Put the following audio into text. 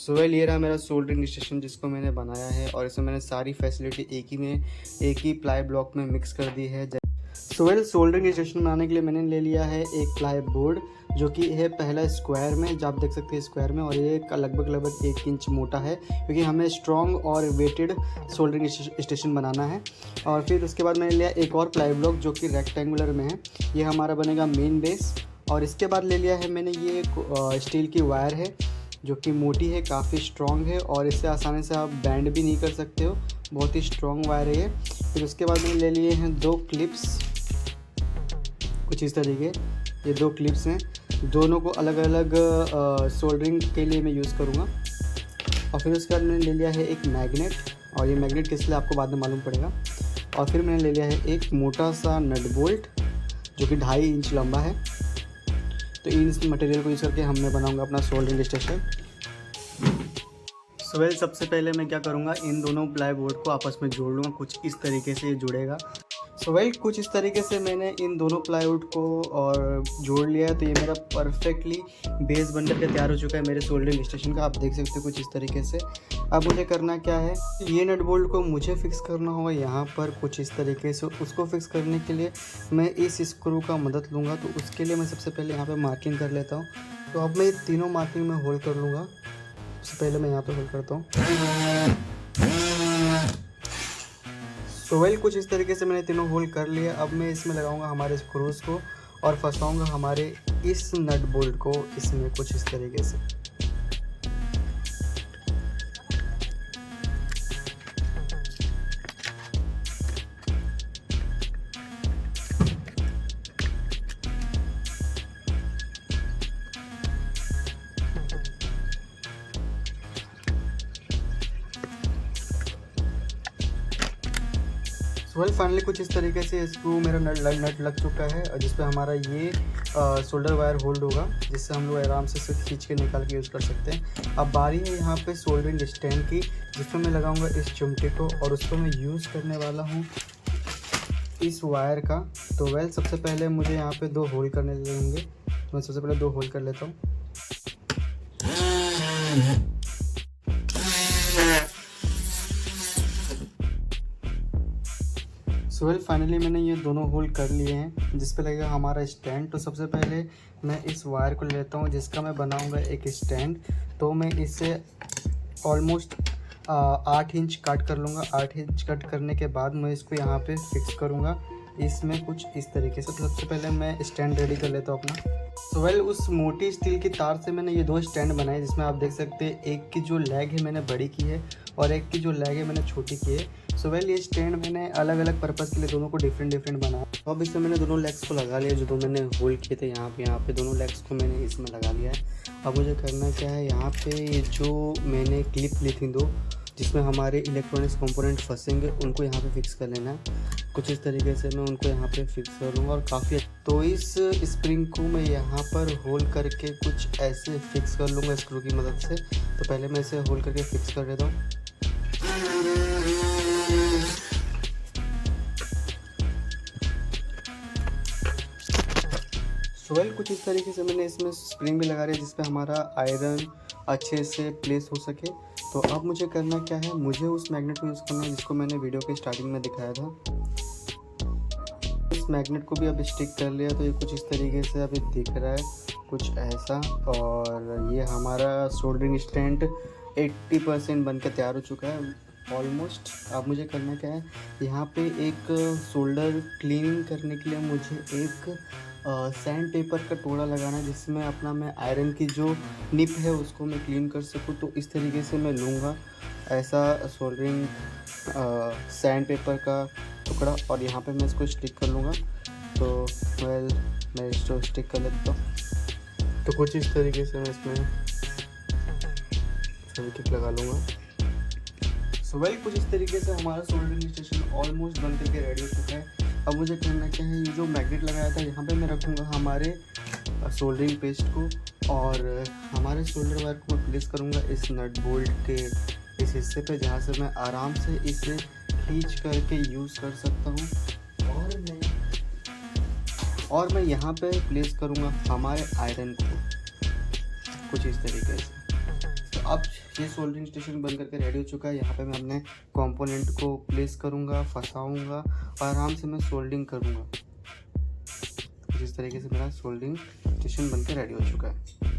Well ये रहा मेरा सोल्डरिंग स्टेशन जिसको मैंने बनाया है और इसमें मैंने सारी फैसिलिटी एक ही प्लाई ब्लॉक में मिक्स कर दी है। वेल सोल्डरिंग स्टेशन बनाने के लिए मैंने ले लिया है एक प्लाई बोर्ड जो कि है पहला स्क्वायर में, जो आप देख सकते हैं स्क्वायर में, और ये लगभग 1 इंच मोटा है क्योंकि हमें स्ट्रॉन्ग और वेटेड सोल्डरिंग स्टेशन बनाना है। और फिर उसके बाद मैंने लिया एक और प्लाई ब्लॉक जो कि रेक्टेंगुलर में है, ये हमारा बनेगा मेन बेस। और इसके बाद ले लिया है मैंने ये स्टील की वायर है जो कि मोटी है, काफ़ी स्ट्रॉन्ग है और इससे आसानी से आप बैंड भी नहीं कर सकते हो, बहुत ही स्ट्रॉन्ग वायर है ये। फिर उसके बाद मैंने ले लिए हैं 2 क्लिप्स, कुछ इस तरीके, ये 2 क्लिप्स हैं, दोनों को अलग अलग सोल्डरिंग के लिए मैं यूज़ करूँगा। और फिर उसके बाद मैंने ले लिया है एक मैग्नेट, और ये मैग्नेट किस लिए आपको बाद में मालूम पड़ेगा। और फिर मैंने ले लिया है एक मोटा सा नट बोल्ट जो कि 2.5 इंच लंबा है। तो इन मटेरियल को यूज़ करके मैं बनाऊंगा अपना सोल्डरिंग स्टेशन। वेल सबसे पहले मैं क्या करूंगा, इन दोनों प्लाई बोर्ड को आपस में जोड़ लूँगा, कुछ इस तरीके से ये जुड़ेगा। वेल कुछ इस तरीके से मैंने इन दोनों प्लाईवुड को और जोड़ लिया है। तो ये मेरा परफेक्टली बेस बनकर के तैयार हो चुका है मेरे सोल्डरिंग स्टेशन का, आप देख सकते हो कुछ इस तरीके से। अब मुझे करना क्या है, ये नट बोल्ट को मुझे फिक्स करना होगा यहाँ पर कुछ इस तरीके से। उसको फिक्स करने के लिए मैं इस स्क्रू का मदद लूँगा, तो उसके लिए मैं सबसे पहले यहाँ पर मार्किंग कर लेता हूँ। तो अब मैं ये तीनों मार्किंग में होल कर लूँगा। सबसे पहले मैं यहाँ पर होल करता हूँ। वेल कुछ इस तरीके से मैंने तीनों होल कर लिया। अब मैं इसमें लगाऊंगा हमारे स्क्रूज को और फंसाऊंगा हमारे इस नट बोल्ट को इसमें कुछ इस तरीके से। वेल फाइनली कुछ इस तरीके से स्क्रू मेरा नट लग चुका है, और जिस पे हमारा ये शोल्डर वायर होल्ड होगा, जिससे हम लोग आराम से इसे खींच के निकाल के यूज़ कर सकते हैं। अब बारी है यहाँ पे सोल्डरिंग स्टैंड की, जिसमें मैं लगाऊंगा इस चिमटे को, और उसको मैं यूज़ करने वाला हूँ इस वायर का। तो वेल सबसे पहले मुझे यहाँ पे 2 होल करने लेंगे। मैं सबसे पहले 2 होल कर लेता हूँ। वेल फाइनली मैंने ये दोनों होल कर लिए हैं, जिस पे लगेगा हमारा स्टैंड। तो सबसे पहले मैं इस वायर को लेता हूँ जिसका मैं बनाऊँगा एक स्टैंड। तो मैं इसे ऑलमोस्ट 8 इंच कट कर लूँगा। 8 इंच कट करने के बाद मैं इसको यहाँ पे फिक्स करूँगा इसमें कुछ इस तरीके से। तो सबसे पहले मैं स्टैंड रेडी कर लेता हूँ अपना। वेल उस मोटी स्टील की तार से मैंने ये 2 स्टैंड बनाए, जिसमें आप देख सकते हैं एक की जो लेग है मैंने बड़ी की है और एक की जो लेग है मैंने छोटी की है। वेल ये स्टैंड मैंने अलग अलग पर्पज़ के लिए दोनों को डिफरेंट बनाया। तो अब इसमें मैंने दोनों लेग्स को लगा लिया, जो मैंने होल किए थे यहाँ पे दोनों लेग्स को मैंने इसमें लगा लिया है। अब मुझे करना क्या है, यहाँ पे जो मैंने क्लिप ली थी 2, जिसमें हमारे इलेक्ट्रॉनिक्स कंपोनेंट फंसेंगे, उनको यहाँ पे फिक्स कर लेना है। कुछ इस तरीके से मैं उनको यहाँ पे फिक्स कर लूँगा और काफ़ी। तो इस स्प्रिंग को मैं यहाँ पर होल करके कुछ ऐसे फिक्स कर लूँगा स्क्रू की मदद से। तो पहले मैं इसे होल करके फिक्स कर देता हूँ। वेल कुछ इस तरीके से मैंने इसमें स्प्रिंग भी लगा रही है, जिसपे हमारा आयरन अच्छे से प्लेस हो सके। तो अब मुझे करना क्या है, मुझे उस मैग्नेट को यूज़ करना है जिसको मैंने वीडियो के स्टार्टिंग में दिखाया था। इस मैग्नेट को भी अब स्टिक कर लिया, तो ये कुछ इस तरीके से अभी दिख रहा है कुछ ऐसा। और ये हमारा सोल्डरिंग स्टैंड 80% बन के तैयार हो चुका है ऑलमोस्ट। अब मुझे करना क्या है, यहाँ पे एक सोल्डर क्लीनिंग करने के लिए मुझे एक सैंड पेपर का टोड़ा लगाना है, जिसमें अपना मैं आयरन की जो निप है उसको मैं क्लीन कर सकूँ। तो इस तरीके से मैं लूँगा ऐसा सोल्डरिंग सैंड पेपर का टुकड़ा, और यहाँ पे मैं इसको स्टिक कर लूँगा। तो वेल मैं इसको स्टिक कर लेता हूँ। तो कुछ इस तरीके से मैं इसमें सभी टिक लगा लूँगा। वेल कुछ इस तरीके से हमारा सोल्डरिंग स्टेशन ऑलमोस्ट बन करके रेडी हो चुका है। अब मुझे करना क्या है, ये जो मैग्नेट लगाया था यहाँ पे मैं रखूँगा हमारे सोल्डरिंग पेस्ट को, और हमारे सोल्डर वायर को मैं प्लेस करूँगा इस नट बोल्ट के इस हिस्से पे, जहाँ से मैं आराम से इसे खींच करके यूज़ कर सकता हूँ। और मैं यहाँ पे प्लेस करूँगा हमारे आयरन को कुछ इस तरीके से। तो अब ये सोल्डरिंग स्टेशन बन करके रेडी हो चुका है। यहाँ पे मैं अपने कंपोनेंट को प्लेस करूँगा, फंसाऊँगा और आराम से मैं सोल्डरिंग करूँगा। जिस तरीके से मेरा सोल्डरिंग स्टेशन बन के रेडी हो चुका है।